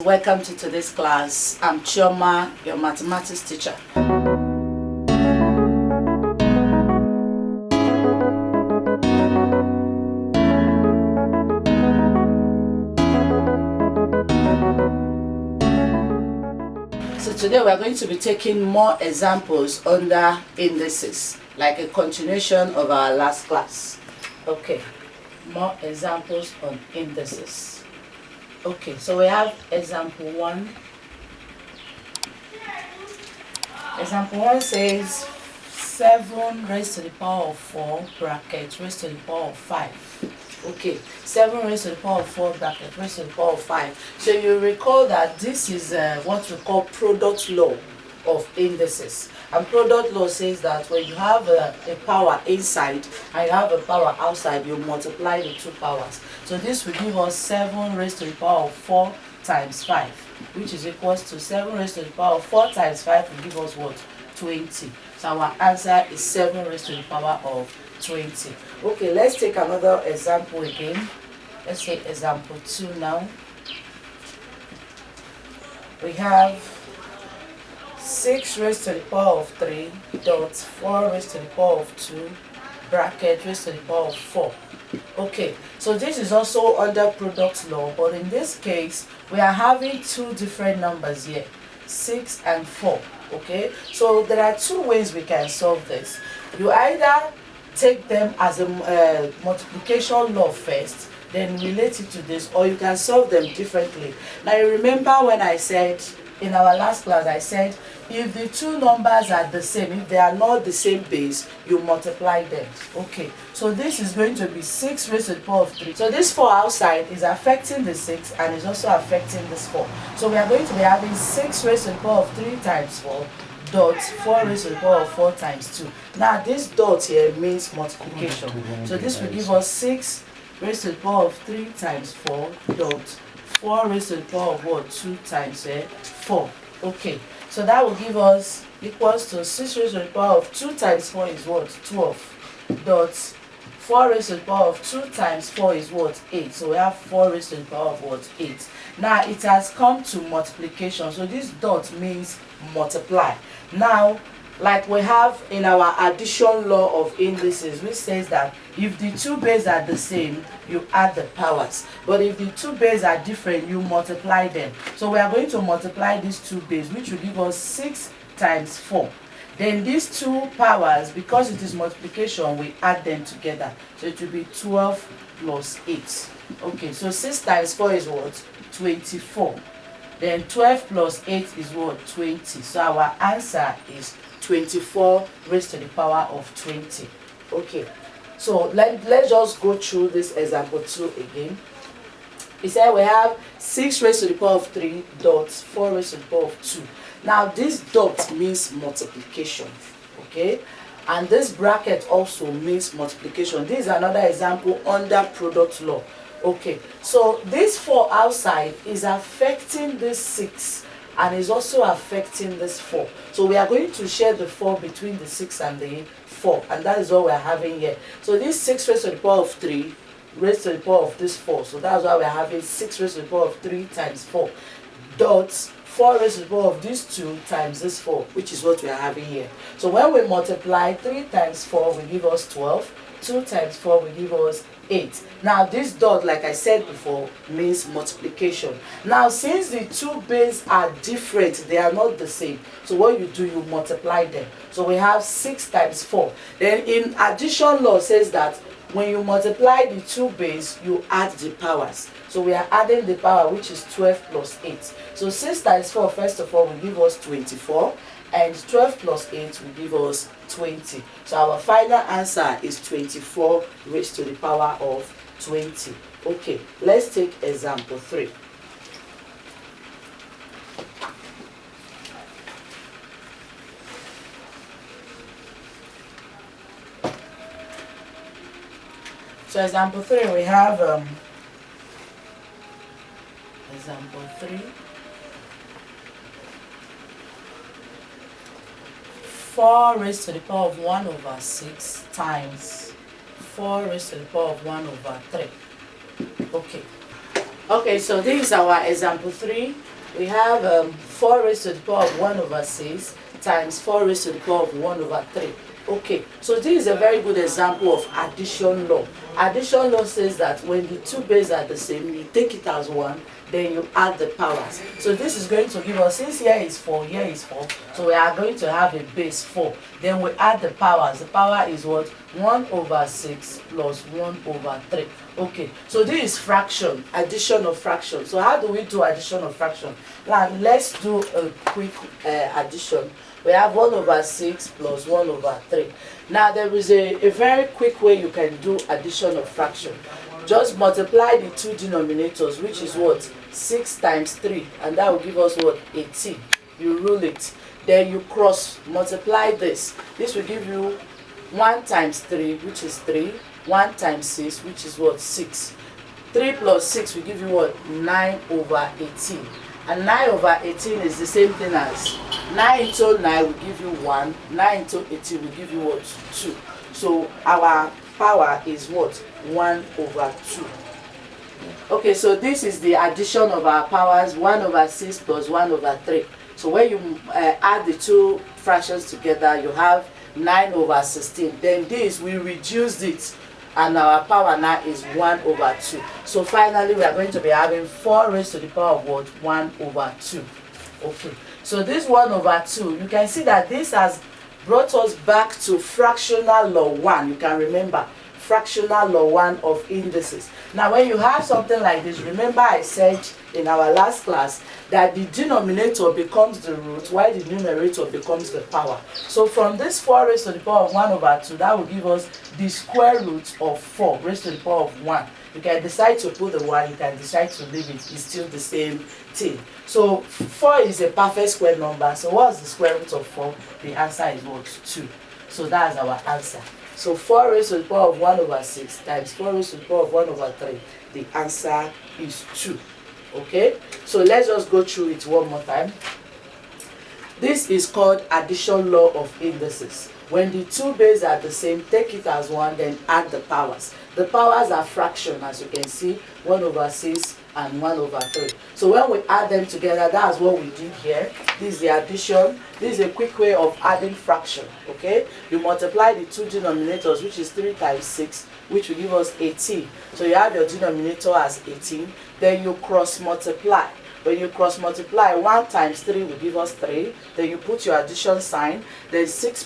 Welcome to today's class. I'm Chioma, your mathematics teacher. So today we are going to be taking more examples under indices, like a continuation of our last class. Okay, more examples on indices. Okay, so we have example 1. Example 1 says 7 raised to the power of 4 bracket raised to the power of 5. Okay, 7 raised to the power of 4 bracket raised to the power of 5. So you recall that this is what we call product law of indices. And product law says that when you have a power inside and you have a power outside, you multiply the two powers. So this will give us 7 raised to the power of 4 times 5, which is equals to 7 raised to the power of 4 times 5 will give us what? 20. So our answer is 7 raised to the power of 20. Okay, let's take another example again. Let's take example 2 now. We have 6 raised to the power of 3 dot 4 raised to the power of 2 bracket raised to the power of 4. Okay, so this is also under product law, but in this case we are having two different numbers here, 6 and 4. Okay, so there are two ways we can solve this. You either take them as a multiplication law first, then relate it to this, or you can solve them differently. Now you remember when I said in our last class, I said if the two numbers are the same, if they are not the same base, you multiply them. Okay, so this is going to be 6 raised to the power of 3. So this 4 outside is affecting the 6 and is also affecting this 4. So we are going to be having 6 raised to the power of 3 times 4 dot 4 raised to the power of 4 times 2. Now this dot here means multiplication. So this will give us 6 raised to the power of 3 times 4 dot 4 raised to the power of what? 2 times 4. Okay, so that will give us equals to 6 raised to the power of 2 times 4 is what? 12. Dot 4 raised to the power of 2 times 4 is what? 8. So we have 4 raised to the power of what? 8. Now it has come to multiplication. So this dot means multiply. Now, like we have in our addition law of indices, which says that if the two bases are the same, you add the powers. But if the two bases are different, you multiply them. So we are going to multiply these two bases, which will give us 6 times 4. Then these two powers, because it is multiplication, we add them together. So it will be 12 plus 8. Okay, so 6 times 4 is what? 24. Then 12 plus 8 is what? 20. So our answer is 24 raised to the power of 20. Okay, so let's just go through this example 2 again. It said we have 6 raised to the power of 3 dot 4 raised to the power of 2. Now this dot means multiplication. Okay, and this bracket also means multiplication. This is another example under product law. Okay, so this 4 outside is affecting this 6 and is also affecting this 4. So we are going to share the 4 between the 6 and the 4, and that is what we are having here. So this 6 raised to the power of 3 raised to the power of this 4. So that's why we are having 6 raised to the power of 3 times 4 dot 4 raised to the power of this 2 times this 4, which is what we are having here. So when we multiply, 3 times 4 will give us 12, 2 times 4 will give us 8. Now this dot, like I said before, means multiplication. Now since the two bases are different, they are not the same, so what you do, you multiply them. So we have 6 times 4. Then in addition law says that when you multiply the two bases, you add the powers. So we are adding the power, which is 12 plus 8. So 6 times 4 first of all will give us 24, and 12 plus 8 will give us 20. So our final answer is 24 raised to the power of 20. Okay, let's take example 3. So example 3, we have example 3. 4 raised to the power of 1 over 6 times 4 raised to the power of 1 over 3. Okay, Okay, so this is our example 3. We have 4 raised to the power of 1 over 6 times 4 raised to the power of 1 over 3. Okay, so this is a very good example of addition law. Addition law says that when the two bases are the same, you take it as 1, then you add the powers. So this is going to give us, since here is 4, here is 4, so we are going to have a base 4. Then we add the powers. The power is what? 1 over 6 plus 1 over 3. Okay, so this is fraction, addition of fraction. So how do we do addition of fraction? Now let's do a quick addition. We have 1 over 6 plus 1 over 3. Now there is a very quick way you can do addition of fraction. Just multiply the two denominators, which is what? 6 times 3, and that will give us what? 18. You rule it. Then you cross multiply this. This will give you 1 times 3, which is 3. 1 times 6, which is what? 6. 3 plus 6 will give you what? 9 over 18. And 9 over 18 is the same thing as 9 into 9 will give you 1. 9 into 18 will give you what? 2. So our power is what? 1 over 2. Okay, so this is the addition of our powers, 1 over 6 plus 1 over 3. So when you add the two fractions together, you have 9 over 16. Then this, we reduced it, and our power now is 1 over 2. So finally, we are going to be having 4 raised to the power of what? 1 over 2. Okay, so this 1 over 2, you can see that this has brought us back to fractional law 1. You can remember fractional law 1 of indices. Now when you have something like this, remember I said in our last class that the denominator becomes the root while the numerator becomes the power. So from this 4 raised to the power of 1 over 2, that will give us the square root of 4 raised to the power of 1. You can decide to put the 1, you can decide to leave it, it's still the same thing. So 4 is a perfect square number. So what's the square root of 4? The answer is what? 2. So that's our answer. So 4 raised to the power of 1 over 6 times 4 raised to the power of 1 over 3. The answer is 2. Okay? So let's just go through it one more time. This is called addition law of indices. When the two bases are the same, take it as 1, then add the powers. The powers are fraction, as you can see, 1 over 6 and 1 over 3. So when we add them together, that's what we did here. This is the addition. This is a quick way of adding fraction. Okay? You multiply the two denominators, which is 3 times 6, which will give us 18. So you have your denominator as 18. Then you cross multiply. When you cross multiply, 1 times 3 will give us 3. Then you put your addition sign. Then 6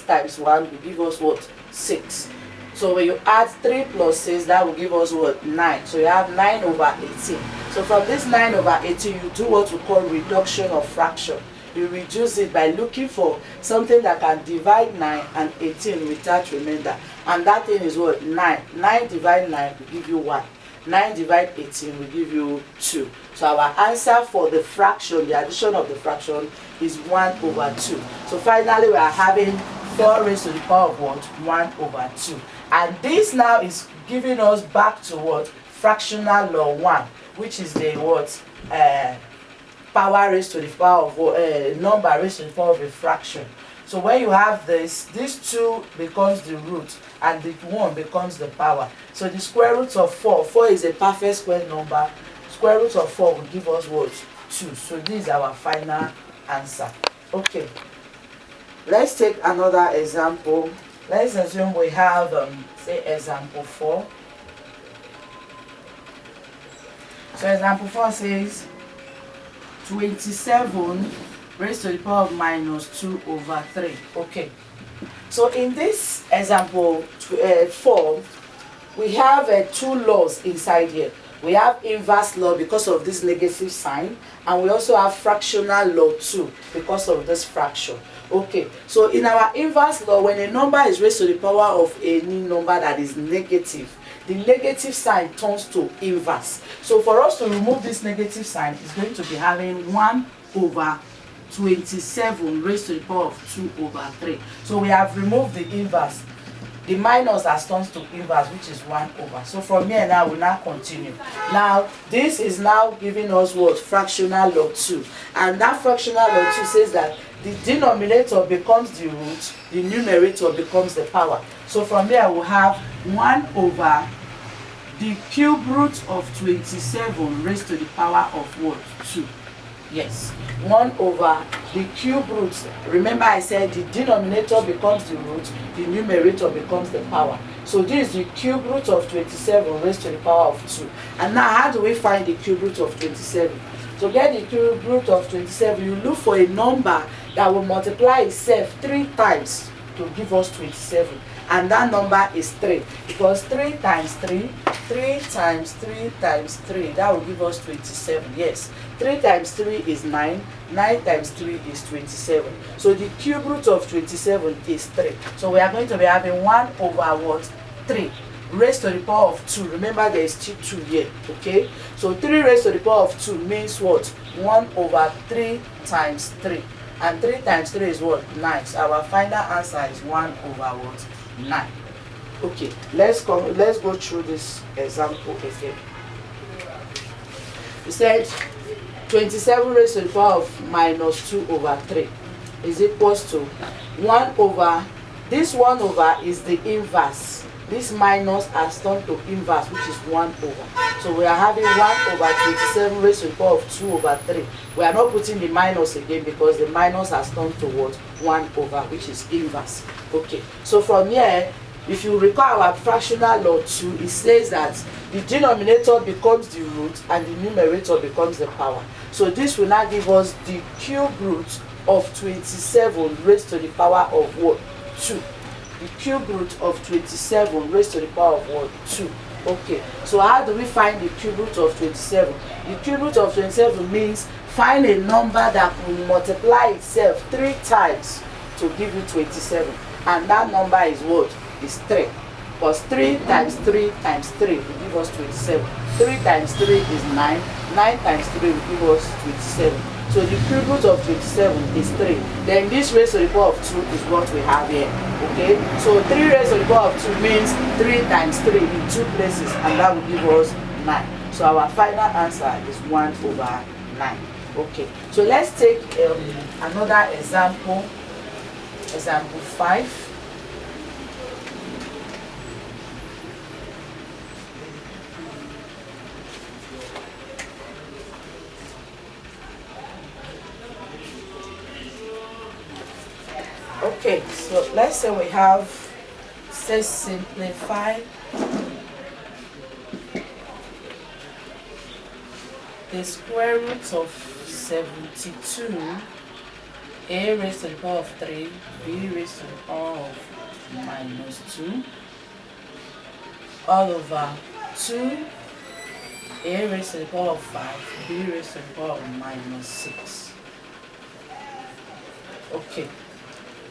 times 1 will give us what? 6. So when you add 3 plus 6, that will give us what? 9. So you have 9 over 18. So from this 9 over 18, you do what we call reduction of fraction. You reduce it by looking for something that can divide 9 and 18 without remainder. And that thing is what? 9. 9 divide 9 will give you 1. 9 divide 18 will give you 2. So our answer for the fraction, the addition of the fraction, is 1 over 2. So finally we are having 4 raised to the power of what? 1 over 2. And this now is giving us back to what? Fractional law 1, which is the what? Power raised to the power of number raised to the power of a fraction. So when you have this, this 2 becomes the root and the 1 becomes the power. So the square root of 4, 4 is a perfect square number. Square root of 4 will give us what? 2. So this is our final answer. Okay. Let's take another example. Let's assume we have, say, example 4. So example 4 says 27 raised to the power of minus 2 over 3. Okay. So in this example 4, we have 2 laws inside here. We have inverse law because of this negative sign, and we also have fractional law too because of this fraction. Okay, so in our inverse law, when a number is raised to the power of any number that is negative, the negative sign turns to inverse. So for us to remove this negative sign, it's going to be having 1 over 27 raised to the power of 2 over 3. So we have removed the inverse. The minus has turned to inverse, which is 1 over. So from here now, we now continue. Now, this is now giving us what? Fractional law 2. And that fractional law 2 says that the denominator becomes the root, the numerator becomes the power. So from there, we have 1 over the cube root of 27 raised to the power of what? 2. Yes, 1 over the cube root. Remember I said the denominator becomes the root, the numerator becomes the power. So this is the cube root of 27 raised to the power of 2. And now how do we find the cube root of 27? To get the cube root of 27, you look for a number that will multiply itself 3 times to give us 27. And that number is 3. Because 3 times 3, 3 times 3 times 3, that will give us 27. Yes, 3 times 3 is 9, 9 times 3 is 27. So the cube root of 27 is 3. So we are going to be having 1 over what? 3 raised to the power of 2. Remember there is still 2 here, okay? So 3 raised to the power of 2 means what? 1 over 3 times 3. And 3 times 3 is what? 9. So our final answer is 1 over what? 9. Okay, let's go through this example again. We said 27 raised to the power of minus 2 over 3 is equals to 1 over, this 1 over is the inverse. This minus has turned to inverse, which is 1 over. So we are having 1 over 27 raised to the power of 2 over 3. We are not putting the minus again because the minus has turned to what? 1 over, which is inverse. Okay, so from here, if you recall our fractional law 2, it says that the denominator becomes the root and the numerator becomes the power. So this will now give us the cube root of 27 raised to the power of what? 2. The cube root of 27 raised to the power of what? 2. Okay, so how do we find the cube root of 27? The cube root of 27 means find a number that will multiply itself 3 times to give you 27. And that number is what? Is 3. Because 3 times 3 times 3 will give us 27. 3 times 3 is 9. 9 times 3 will give us 27. So the cube root of 27 is 3. Then this raised to the power of 2 is what we have here. Okay? So 3 raised to the power of 2 means 3 times 3 in 2 places, and that will give us 9. So our final answer is 1 over 9. Okay. So let's take another example. Example 5. Okay, so let's say we have, say simplify the square root of 72, a raised to the power of 3, b raised to the power of minus 2, all over 2, a raised to the power of 5, b raised to the power of minus 6. Okay.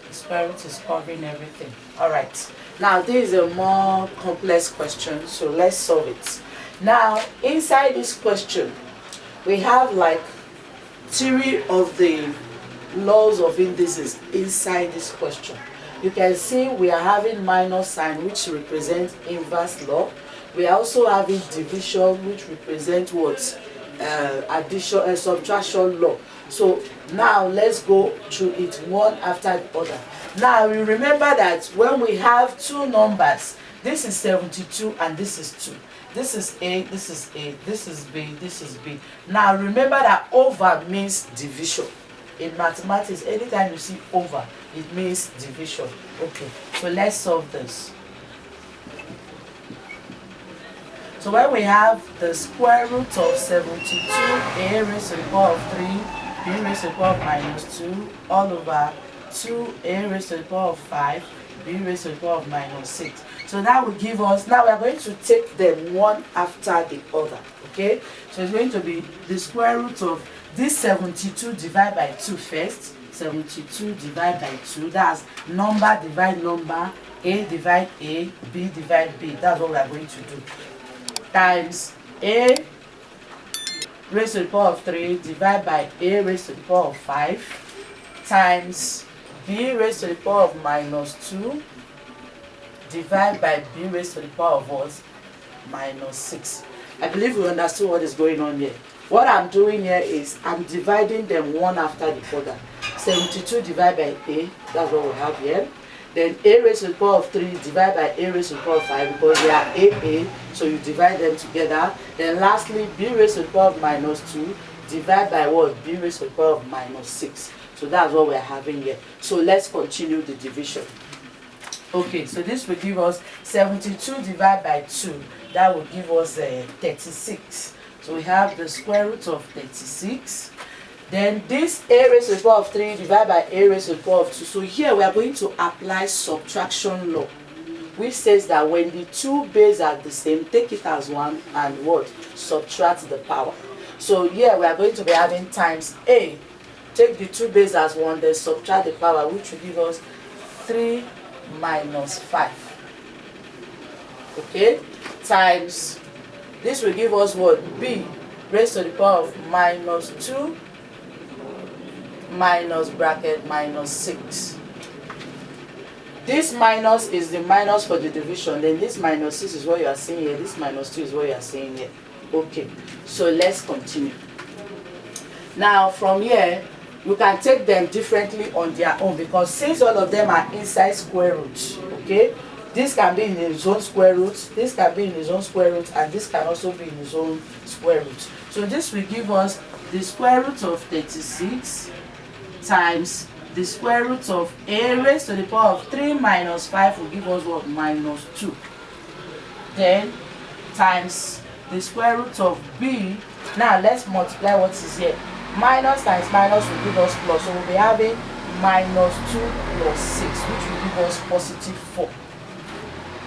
The square root is covering everything. Alright, now this is a more complex question, so let's solve it. Now inside this question we have like 3 of the laws of indices inside this question. You can see we are having minus sign, which represents inverse law. We are also having division, which represents what? Addition and subtraction law. So now let's go through it one after the other. Now you remember that when we have 2 numbers, this is 72 and this is 2. This is A, this is A, this is B, this is B. Now remember that over means division. In mathematics, anytime you see over, it means division. Okay, so let's solve this. So when we have the square root of 72, a raised to the power of 3, b raised to the power of minus 2, all over 2, a raised to the power of 5, b raised to the power of minus 6. So that will give us, now we are going to take them one after the other, okay? So it's going to be the square root of this 72 divided by 2 first. 72 divided by 2, that's number divide number, a divide a, b divide b. That's what we are going to do. Times a raised to the power of 3 divided by a raised to the power of 5 times b raised to the power of minus 2 divided by b raised to the power of what? Minus 6. I believe we understood what is going on here. What I'm doing here is I'm dividing them one after the other. 72 divided by a, that's what we have here. Then a raised to the power of 3 divided by a raised to the power of 5 because they are a, so you divide them together. Then lastly, b raised to the power of minus 2 divided by what? B raised to the power of minus 6. So that's what we're having here. So let's continue the division. Okay, so this will give us 72 divided by 2. That will give us 36. So we have the square root of 36. Then this a raised to the power of 3 divided by a raised to the power of 2. So here we are going to apply subtraction law, which says that when the two bases are the same, take it as 1 and what? Subtract the power. So here we are going to be having times a. Take the two bases as 1, then subtract the power, which will give us 3 minus 5. Okay? Times, this will give us what? B raised to the power of minus 2 minus bracket minus 6. This minus is the minus for the division. Then this minus 6 is what you are seeing here. This minus 2 is what you are seeing here. Okay, so let's continue. Now from here, you can take them differently on their own because since all of them are inside square root, okay, this can be in its own square root, this can be in its own square root, and this can also be in its own square root. So this will give us the square root of 36 times the square root of a raised to the power of 3 minus 5 will give us what? Minus 2. Then times the square root of b. Now let's multiply what is here. Minus times minus will give us plus. So we'll be having minus 2 plus 6, which will give us positive 4.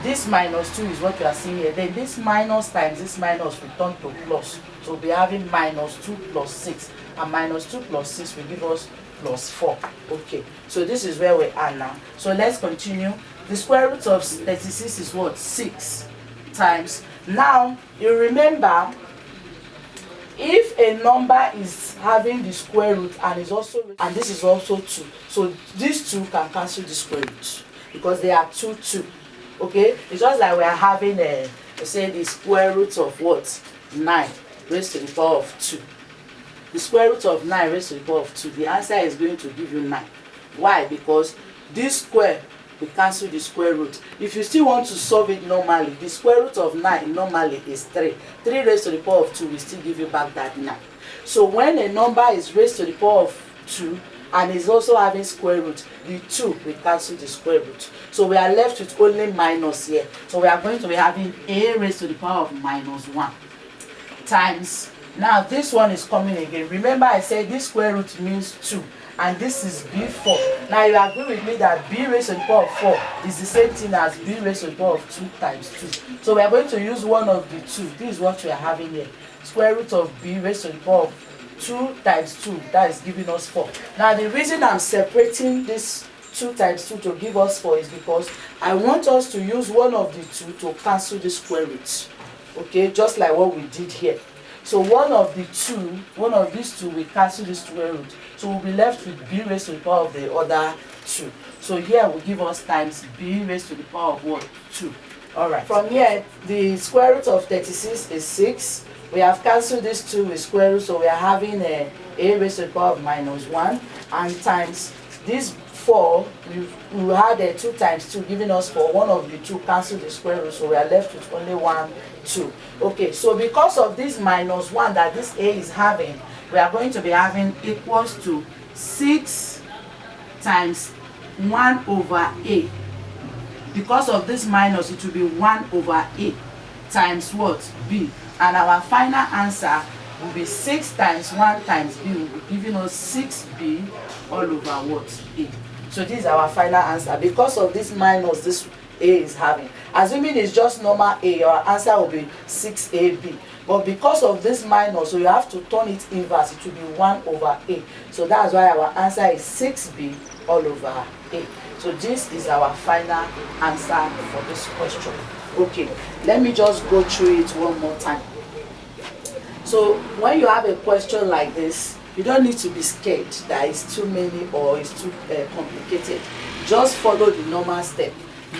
This minus 2 is what you are seeing here. Then this minus times this minus will turn to plus. So we'll be having minus 2 plus 6. And minus 2 plus 6 will give us plus 4. Okay, so this is where we are now. So let's continue. The square root of 36 is what? 6 times. Now, you remember, if a number is having the square root and is also, and this is also 2, so these 2 can cancel the square root because they are 2, 2. Okay, it's just like we are having say the square root of what? 9 raised to the power of 2. The square root of 9 raised to the power of 2, the answer is going to give you 9. Why? Because this square will cancel the square root. If you still want to solve it normally, the square root of 9 normally is 3. 3 raised to the power of 2 will still give you back that 9. So when a number is raised to the power of 2 and is also having square root, the 2 will cancel the square root. So we are left with only minus here. So we are going to be having a raised to the power of minus 1 times. Now this one is coming again. Remember I said this square root means 2 and this is b4. Now you agree with me that b raised to the power of 4 is the same thing as b raised to the power of 2 times 2. So we are going to use one of the 2. This is what we are having here. Square root of b raised to the power of 2 times 2. That is giving us 4. Now the reason I'm separating this 2 times 2 to give us 4 is because I want us to use one of the 2 to cancel the square root. Okay, just like what we did here. So one of these two will cancel this square root. So we'll be left with b raised to the power of the other 2. So here will give us times b raised to the power of what? 2. Alright. From here, the square root of 36 is 6. We have cancelled this 2 with square root, so we are having a raised to the power of minus 1. And times this 4, we had 2 times 2 giving us 4. One of the 2 cancel the square root, so we are left with only 1, 2. Okay, so because of this minus 1 that this a is having, we are going to be having equals to 6 times 1 over a. Because of this minus, it will be 1 over a times what? B. And our final answer will be 6 times 1 times b will be giving us 6b all over what? A. So this is our final answer. Because of this minus this a is having, assuming it's just normal a, your answer will be 6ab. But because of this minus, so you have to turn it inverse, it will be 1 over a. So that's why our answer is 6b all over a. So this is our final answer for this question. Okay, let me just go through it one more time. So when you have a question like this, you don't need to be scared that it's too many or it's too complicated. Just follow the normal step.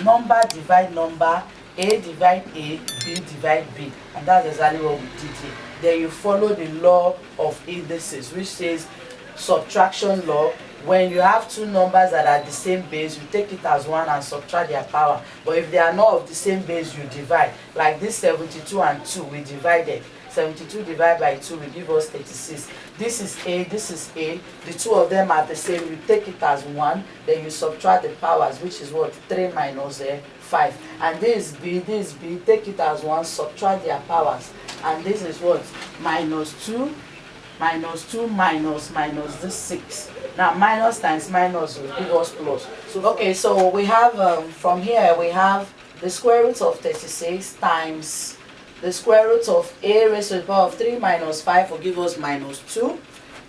Number divide number, a divide a, b divide b, and that's exactly what we did here. Then you follow the law of indices, which says subtraction law, when you have two numbers that are the same base, you take it as 1 and subtract their power. But if they are not of the same base, you divide. Like this 72 and 2, we divided. 72 divided by 2 will give us 36. This is A, this is A. The two of them are the same. You take it as 1, then you subtract the powers, which is what? 3 minus 5. And this is B. Take it as 1, subtract their powers. And this is what? Minus 2 minus this 6. Now minus times minus will give us plus. So okay, so we have from here we have the square root of 36 times the square root of a raised to the power of 3 minus 5 will give us minus 2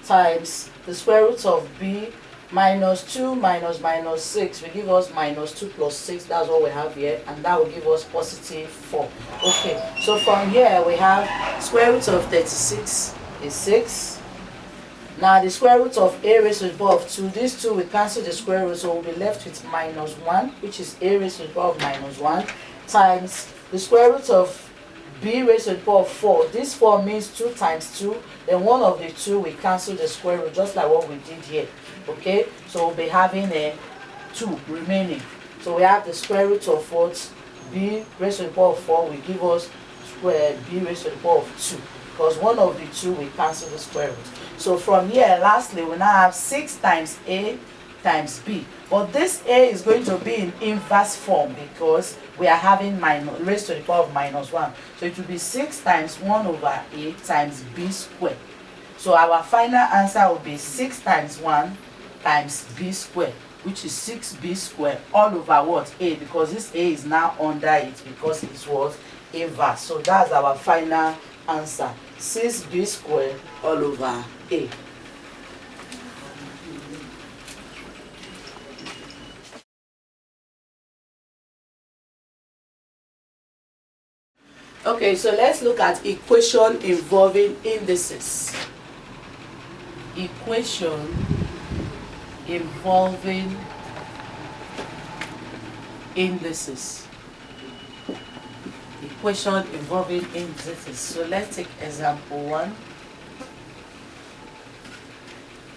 times the square root of b minus 2 minus 6 will give us minus 2 plus 6. That's what we have here, and that will give us positive 4. Okay, so from here we have square root of 36 is 6. Now the square root of a raised to the power of 2, these two will cancel the square root, so we'll be left with minus 1, which is a raised to the power of minus 1, times the square root of b raised to the power of 4. This 4 means 2 times 2, then one of the two will cancel the square root, just like what we did here. Okay, so we'll be having a 2 remaining. So we have the square root of what? B raised to the power of 4 will give us square b raised to the power of 2, because one of the two will cancel the square root. So from here, lastly, we now have 6 times a times b. But this a is going to be in inverse form because we are having minus raised to the power of minus 1. So it will be 6 times 1 over a times b squared. So our final answer will be 6 times 1 times b squared, which is 6b squared all over what? A, because this a is now under it because it was inverse. So that's our final answer, 6b squared all over a. Okay, so let's look at equation involving indices. Equation involving indices. Equation involving indices. So let's take example 1.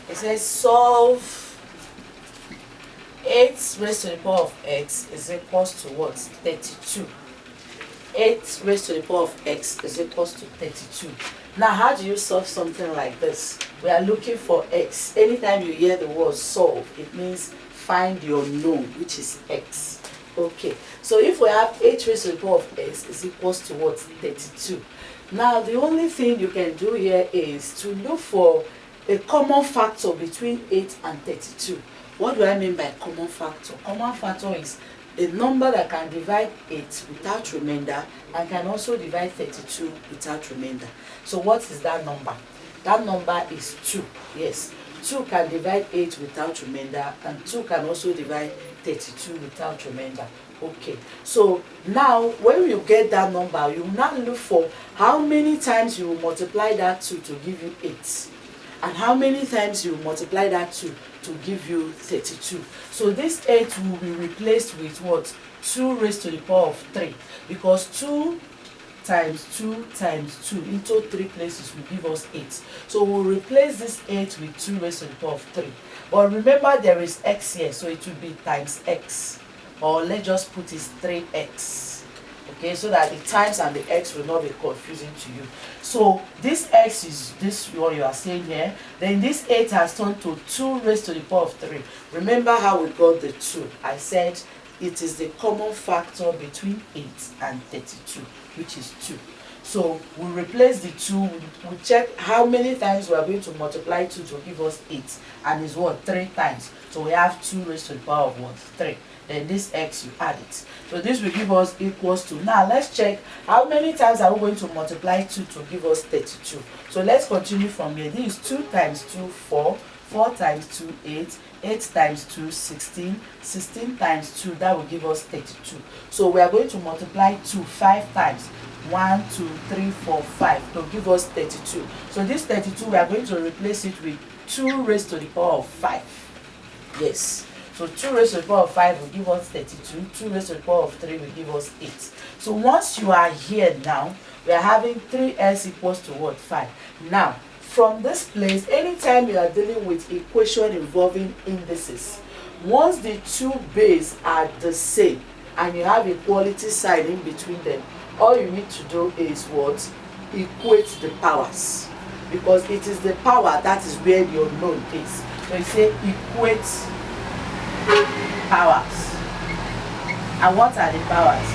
It says solve 8 raised to the power of x is equals to what? 32. 8 raised to the power of x is equals to 32. Now, how do you solve something like this? We are looking for x. Anytime you hear the word solve, it means find your known, which is x. Okay, so if we have 8 raised to the power of x is equals to what? 32. Now, the only thing you can do here is to look for a common factor between 8 and 32. What do I mean by common factor? Common factor is a number that can divide 8 without remainder and can also divide 32 without remainder. So what is that number? That number is 2. Yes, 2 can divide 8 without remainder and 2 can also divide 32 without remainder. Okay, so now when you get that number, you now look for how many times you will multiply that 2 to give you 8. And how many times you multiply that 2 to give you 32. So this 8 will be replaced with what? 2 raised to the power of 3, because 2 times 2 times 2 into 3 places will give us 8. So we'll replace this 8 with 2 raised to the power of 3. But remember there is x here, so it will be times x, or let's just put it 3x. Okay, so that the times and the x will not be confusing to you. So this x is this what you are saying here. Then this 8 has turned to 2 raised to the power of 3. Remember how we got the 2? I said it is the common factor between 8 and 32, which is 2. So we replace the 2, we check how many times we are going to multiply 2 to give us 8, and it's what? 3 times. So we have 2 raised to the power of what? 3. Then this x, you add it. So this will give us equals to. Now let's check how many times are we going to multiply 2 to give us 32. So let's continue from here. This is 2 times 2, 4. 4 times 2, 8. 8 times 2, 16. 16 times 2, that will give us 32. So we are going to multiply 2 5 times. 1, 2, 3, 4, 5 to give us 32. So this 32, we are going to replace it with 2 raised to the power of 5. Yes. So 2 raised to the power of 5 will give us 32. 2 raised to the power of 3 will give us 8. So once you are here now, we are having 3s equals to what? 5. Now, from this place, anytime you are dealing with equation involving indices, once the two bases are the same and you have equality sign in between them, all you need to do is what? Equate the powers, because it is the power that is where the unknown is. So you say equate powers. And what are the powers?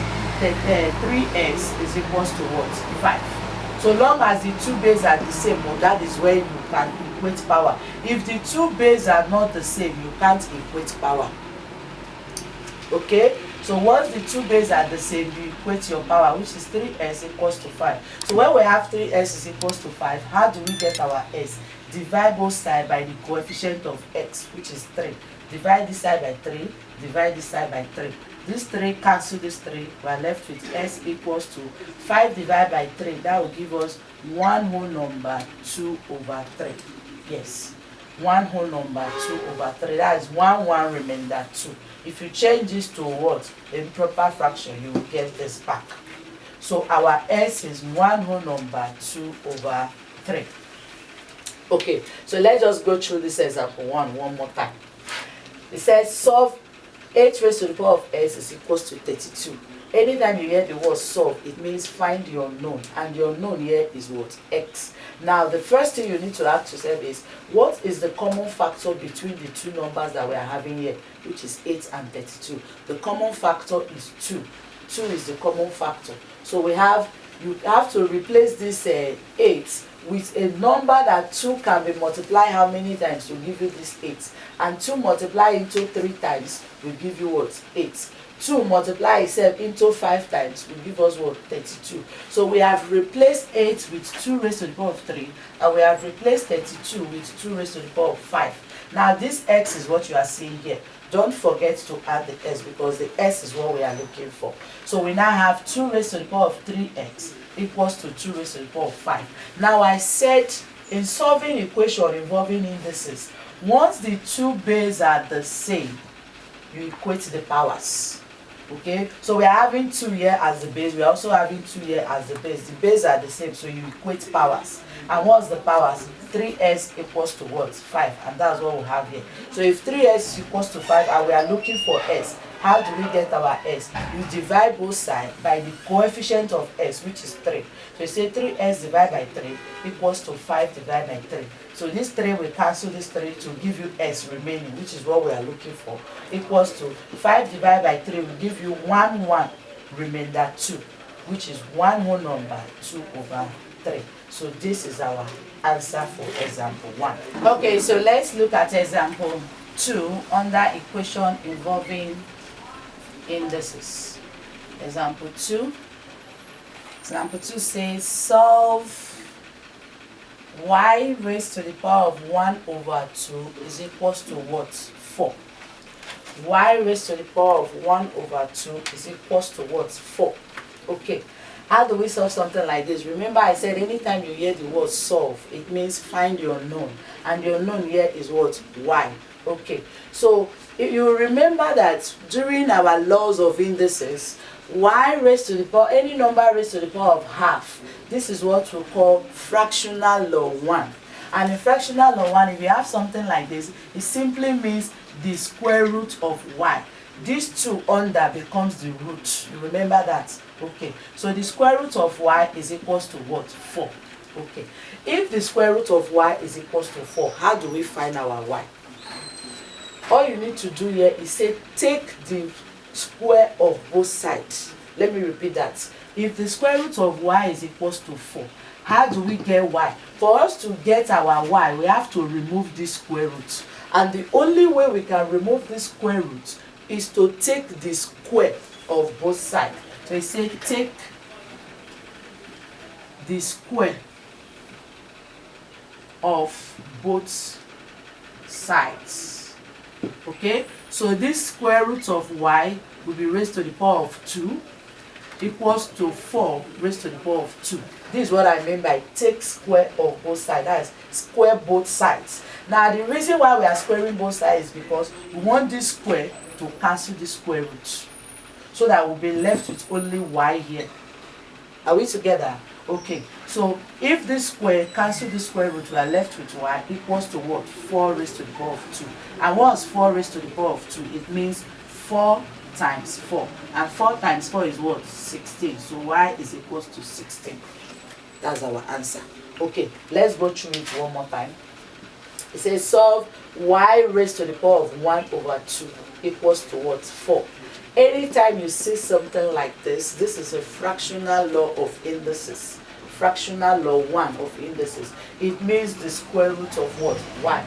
3x is equals to what? 5. So long as the two bases are the same, well, that is where you can equate power. If the two bases are not the same, you can't equate power. Okay? So once the two bases are the same, you equate your power, which is 3s equals to 5. So when we have 3s is equals to 5, how do we get our s? Divide both sides by the coefficient of x, which is 3. Divide this side by 3, divide this side by 3. This 3 cancel this 3, we are left with s equals to 5 divided by 3. That will give us 1 whole number 2 over 3. Yes, 1 whole number 2 over 3. That is 1 remainder 2. If you change this to what? Improper fraction, you will get this back. So our s is 1 whole number 2 over 3. Okay, so let's just go through this example one more time. It says solve 8 raised to the power of s is equals to 32. Anytime you hear the word solve, it means find the unknown, and the unknown here is what? X. Now the first thing you need to ask yourself is, what is the common factor between the two numbers that we are having here, which is 8 and 32? The common factor is 2. 2 is the common factor. So you have to replace this 8 with a number that 2 can be multiplied how many times to give you this 8, and 2 multiplied into 3 times will give you what? 8. 2 multiply itself into 5 times will give us what? 32. So we have replaced 8 with 2 raised to the power of 3, and we have replaced 32 with 2 raised to the power of 5. Now this x is what you are seeing here. Don't forget to add the s, because the s is what we are looking for. So we now have 2 raised to the power of 3x equals to 2 raised to the power of 5. Now I said in solving equation involving indices, once the two bases are the same, you equate the powers. Okay, so we are having 2 here as the base, we are also having 2 here as the base. The bases are the same, so you equate powers. And what's the powers? 3s equals to what? 5, and that's what we have here. So if 3s is equals to 5 and we are looking for s, how do we get our s? You divide both sides by the coefficient of s, which is 3. So you say 3s divided by 3 equals to 5 divided by 3. So this 3 will cancel this 3 to give you s remaining, which is what we are looking for, equals to 5 divided by 3 will give you 1 remainder 2, which is 1 whole number 2 over 3. So this is our answer for example 1. Okay, so let's look at example 2 under equation involving indices. Example 2. Example 2 says solve y raised to the power of 1 over 2 is equals to what? 4. Y raised to the power of 1 over 2 is equals to what? 4. Okay. How do we solve something like this? Remember I said anytime you hear the word solve, it means find the unknown. And the unknown here is what? Y. Okay. So if you remember that during our laws of indices, y raised to the power, any number raised to the power of half, this is what we call fractional law 1. And in fractional law 1, if you have something like this, it simply means the square root of y. This 2 under becomes the root. You remember that? Okay. So the square root of y is equals to what? 4. Okay. If the square root of y is equals to 4, how do we find our y? All you need to do here is say take the square of both sides. Let me repeat that. If the square root of y is equals to 4, how do we get y? For us to get our y, we have to remove this square root. And the only way we can remove this square root is to take the square of both sides. So you say take the square of both sides. Okay, so this square root of y will be raised to the power of 2 equals to 4 raised to the power of 2. This is what I mean by take square of both sides. That is, square both sides. Now the reason why we are squaring both sides is because we want this square to cancel this square root, so that we'll be left with only y here. Are we together? Okay, So if this square cancel this square root, we are left with y equals to what? 4 raised to the power of 2. And what's 4 raised to the power of 2? It means 4 times 4. And 4 times 4 is what? 16. So y is equals to 16. That's our answer. Okay, let's go through it one more time. It says solve y raised to the power of 1 over 2 equals to what? 4. Anytime you see something like this, this is a fractional law of indices. Fractional law 1 of indices. It means the square root of what? Y.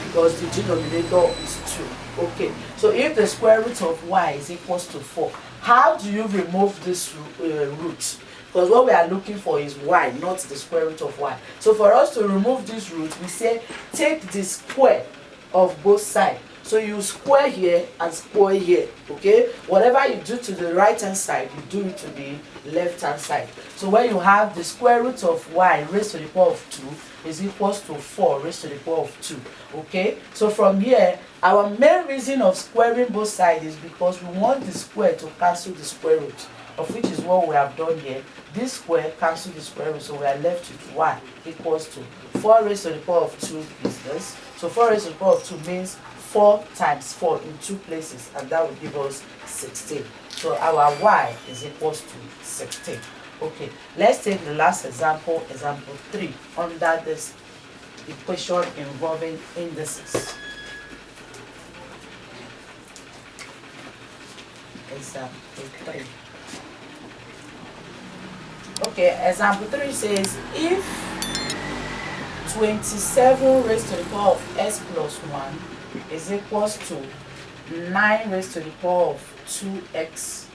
Because the denominator is 2. Okay, so if the square root of y is equals to 4, how do you remove this root? Because what we are looking for is y, not the square root of y. So for us to remove this root, we say take the square of both sides. So you square here and square here, okay? Whatever you do to the right hand side, you do it to the left hand side. So when you have the square root of y raised to the power of 2 is equals to 4 raised to the power of 2, okay? So from here, our main reason of squaring both sides is because we want the square to cancel the square root, of which is what we have done here. This square cancel the square root, so we are left with y equals to 4 raised to the power of 2 is this. So 4 raised to the power of 2 means 4 times 4 in 2 places, and that will give us 16. So our y is equals to 16. Okay, let's take the last example, example 3, under this equation involving indices. Example 3. Okay, example 3 says if 27 raised to the power of s plus 1 is equals to 9 raised to the power of 2x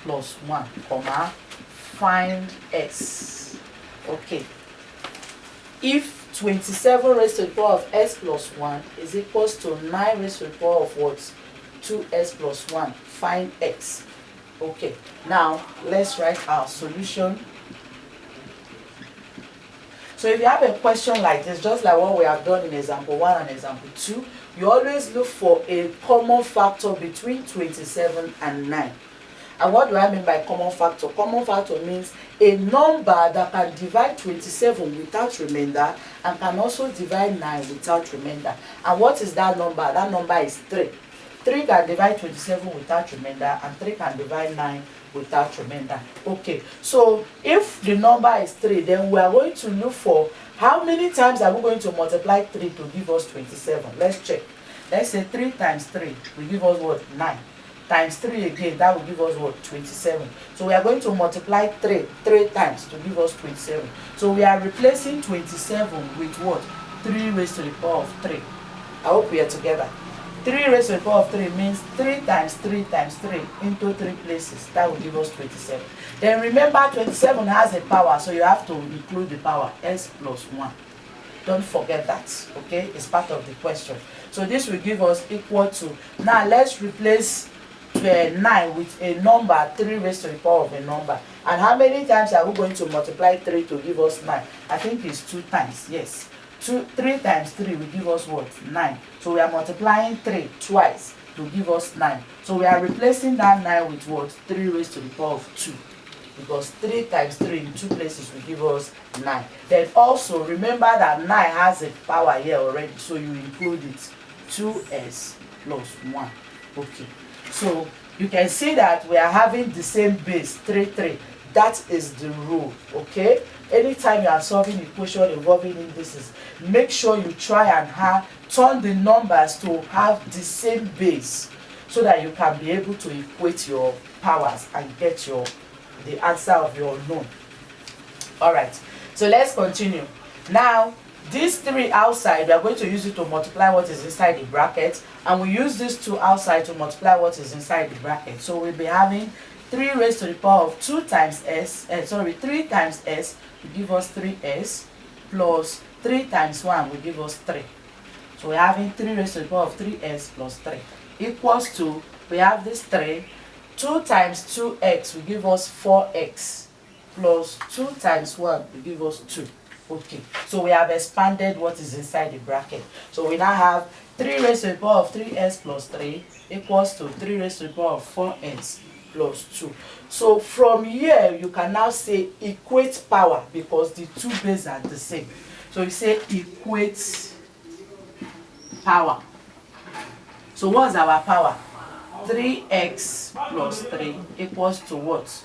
plus 1, comma, find s. Okay, if 27 raised to the power of s plus 1 is equals to 9 raised to the power of what? 2s plus 1, find x. Okay, now let's write our solution. So if you have a question like this, just like what we have done in example 1 and example 2, you always look for a common factor between 27 and 9. And what do I mean by common factor? Common factor means a number that can divide 27 without remainder and can also divide 9 without remainder. And what is that number? That number is 3. 3 can divide 27 without remainder, and 3 can divide 9 without remainder. Okay, so if the number is 3, then we are going to look for how many times are we going to multiply 3 to give us 27. Let's check. Let's say 3 times 3 will give us what? 9. Times 3 again, that will give us what? 27. So we are going to multiply 3 times to give us 27. So we are replacing 27 with what? 3 raised to the power of 3. I hope we are together. 3 raised to the power of 3 means 3 times 3 times 3 into 3 places. That will give us 27. Then remember, 27 has a power, so you have to include the power, s plus 1. Don't forget that, okay? It's part of the question. So this will give us equal to, now let's replace 9 with a number, 3 raised to the power of a number. And how many times are we going to multiply 3 to give us 9? I think it's 2 times, yes. 3 times 3 will give us what? 9. So we are multiplying 3 twice to give us 9. So we are replacing that 9 with what? 3 raised to the power of 2. Because 3 times 3 in 2 places will give us 9. Then also remember that 9 has a power here already, so you include it. 2s plus 1. Okay. So you can see that we are having the same base, 3, 3. That is the rule, okay? Anytime you are solving equation involving indices, make sure you try and turn the numbers to have the same base so that you can be able to equate your powers and get the answer of your unknown. Alright, so let's continue. Now, these 3 outside, we are going to use it to multiply what is inside the bracket, and we use these 2 outside to multiply what is inside the bracket. So we'll be having 3 raised to the power of 2 times s, 3 times s will give us 3s, plus 3 times 1 will give us 3. So we're having 3 raised to the power of 3s plus 3 equals to, we have this 3, 2 times 2x will give us 4x, plus 2 times 1 will give us 2. Okay, so we have expanded what is inside the bracket. So we now have 3 raised to the power of 3s plus 3 equals to 3 raised to the power of 4s plus 2. So from here you can now say equate power, because the two bases are the same. So you say equate power. So what's our power? 3x plus 3 equals to what?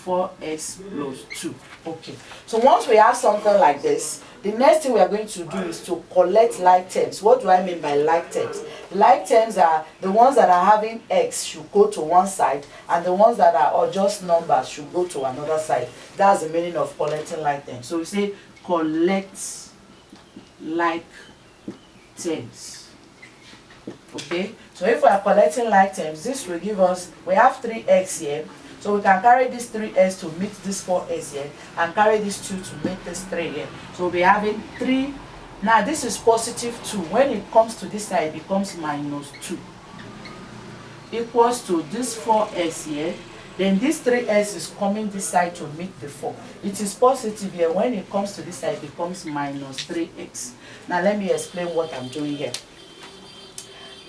4x plus 2. Okay. So once we have something like this, the next thing we are going to do is to collect like terms. What do I mean by like terms? Like terms are the ones that are having x should go to one side, and the ones that are just numbers should go to another side. That's the meaning of collecting like terms. So we say collect like terms. Okay, so if we are collecting like terms, this will give us, we have 3x here, so we can carry this 3s to meet this 4s here, and carry this 2 to meet this 3 here. So we'll be having 3. Now this is positive 2. When it comes to this side, it becomes minus 2 equals to this 4s here. Then this 3s is coming this side to meet the 4. It is positive here. When it comes to this side, it becomes minus 3x. Now let me explain what I'm doing here.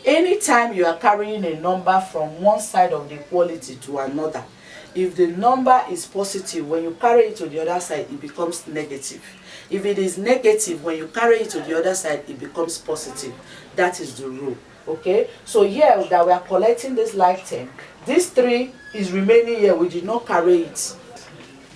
Anytime you are carrying a number from one side of the equality to another, if the number is positive, when you carry it to the other side, it becomes negative. If it is negative, when you carry it to the other side, it becomes positive. That is the rule. Okay, so here that we are collecting this like term, this 3 is remaining here, we did not carry it.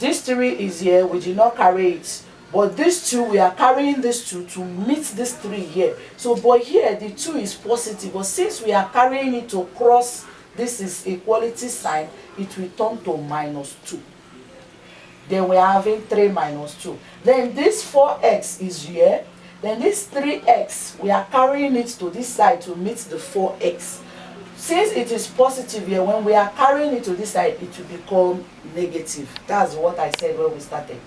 This 3 is here, we did not carry it. But this 2, we are carrying this 2 to meet this 3 here. So, but here the 2 is positive. But since we are carrying it to cross, this is equality sign, it will turn to minus 2. Then we are having 3 minus 2. Then this 4x is here. Then this 3x, we are carrying it to this side to meet the 4x. Since it is positive here, when we are carrying it to this side, it will become negative. That's what I said when we started.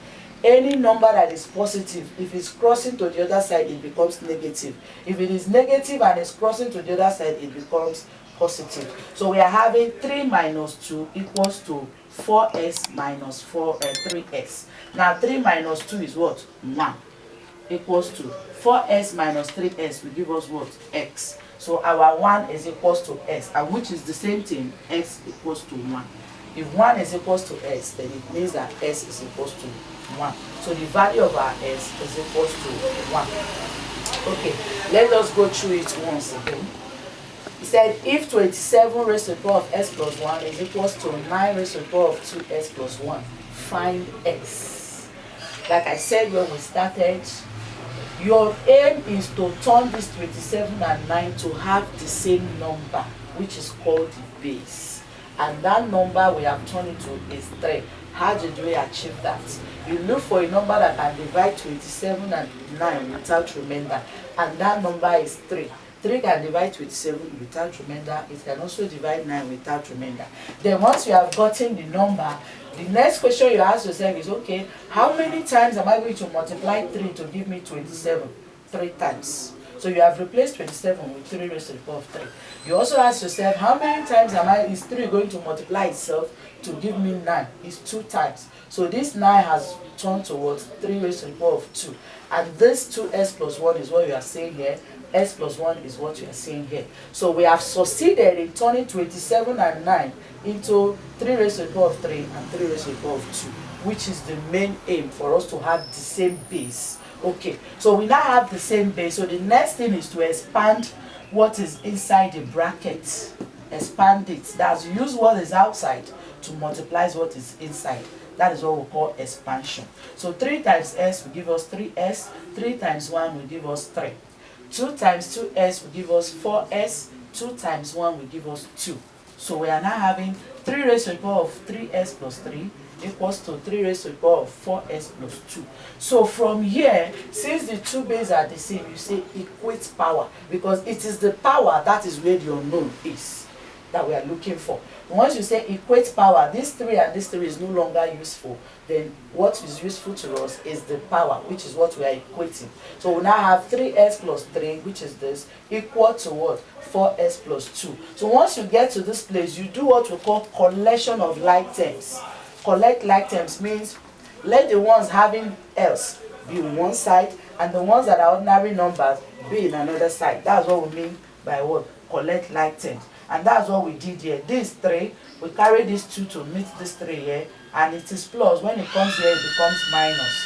Any number that is positive, if it's crossing to the other side, it becomes negative. If it is negative and it's crossing to the other side, it becomes positive. So we are having 3 minus 2 equals to 4s minus 3s. Now 3 minus 2 is what? 1. Equals to 4s minus 3s will give us what? X. So our 1 is equals to s, and which is the same thing, x equals to 1. If 1 is equals to s, then it means that s is equals to 1. So the value of our s is equals to 1. Okay, let us go through it once again. It said if 27 raised to the power of s plus 1 is equals to 9 raised to the power of 2s plus 1, find s. Like I said when we started, your aim is to turn this 27 and 9 to have the same number, which is called the base. And that number we have turned into is 3. How did we achieve that? You look for a number that can divide 27 and 9 without remainder, and that number is 3. 3 can divide 27 without remainder. It can also divide 9 without remainder. Then once you have gotten the number, the next question you ask yourself is, okay, how many times am I going to multiply 3 to give me 27? 3 times. So you have replaced 27 with 3 raised to the power of 3. You also ask yourself, how many times is 3 going to multiply itself to give me 9? It's 2 times. So this 9 has turned towards 3 raised to the power of 2. And this 2s plus 1 is what you are saying here. S plus 1 is what you are seeing here. So we have succeeded in turning 27 and 9 into 3 raised to the power of 3 and 3 raised to the power of 2, which is the main aim for us to have the same base. Okay, so we now have the same base. So the next thing is to expand what is inside the bracket. Expand it. That's use what is outside to multiply what is inside. That is what we call expansion. So 3 times s will give us 3s. 3 times 1 will give us 3. 2 times 2s will give us 4s. 2 times 1 will give us 2. So we are now having 3 raised to the power of 3s plus 3 equals to 3 raised to the power of 4s plus 2. So from here, since the two bases are the same, you say equate power, because it is the power that is where the unknown is that we are looking for. Once you say equate power, this 3 and this 3 is no longer useful. Then what is useful to us is the power, which is what we are equating. So we now have 3s plus 3, which is this, equal to what? 4s plus 2. So once you get to this place, you do what we call collection of like terms. Collect like terms means let the ones having else be on one side and the ones that are ordinary numbers be in another side. That's what we mean by what? collect like things. And that's what we did here. This 3, we carry this 2 to meet this 3 here, and it is plus. When it comes here, it becomes minus.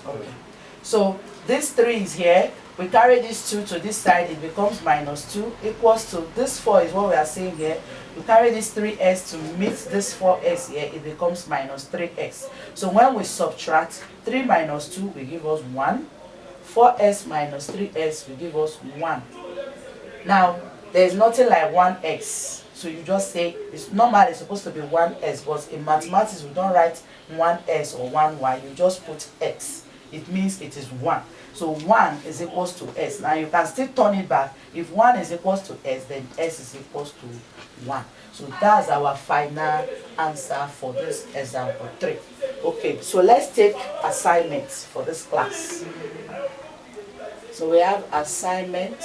Okay. So this 3 is here. We carry this 2 to this side, it becomes minus 2 equals to this 4 is what we are saying here. We carry this 3s to meet this 4s here, it becomes minus 3s. So when we subtract, 3 minus 2 will give us 1. 4s minus 3s will give us 1. Now, there is nothing like 1x. So you just say, it's normally supposed to be 1s, but in mathematics we don't write 1s or 1y, you just put x. It means it is 1. So 1 is equals to s. Now you can still turn it back. If 1 is equals to s, then s is equals to 1. So that's our final answer for this example 3. Okay, so let's take assignments for this class. So we have assignment.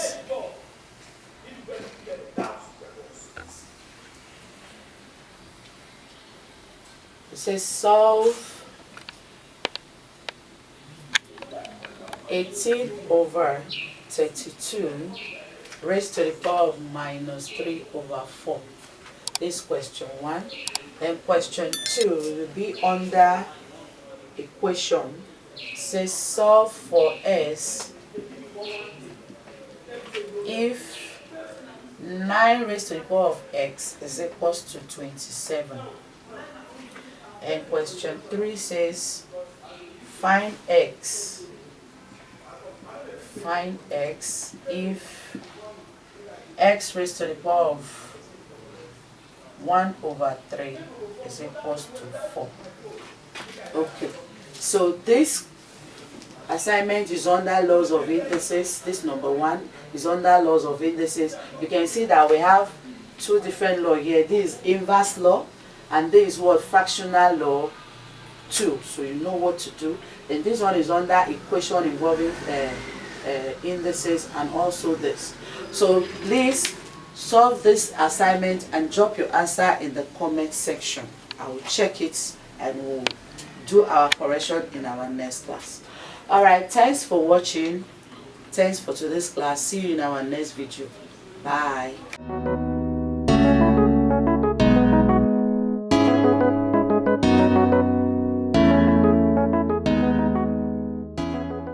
It says solve 18 over 32 raised to the power of minus 3 over 4. This is question 1. Then question 2 will be under equation. It says solve for s if 9 raised to the power of x is equals to 27. And question 3 says find x if x raised to the power of 1 over 3 is equals to 4. Okay, so this assignment is under laws of indices. This number 1 is under laws of indices. You can see that we have 2 different laws here. This is inverse law, and this is what fractional law 2. So you know what to do. And this one is under equation involving indices, and also this. So please solve this assignment and drop your answer in the comment section. I will check it and we'll do our correction in our next class. Alright, thanks for watching. Thanks for today's class. See you in our next video. Bye.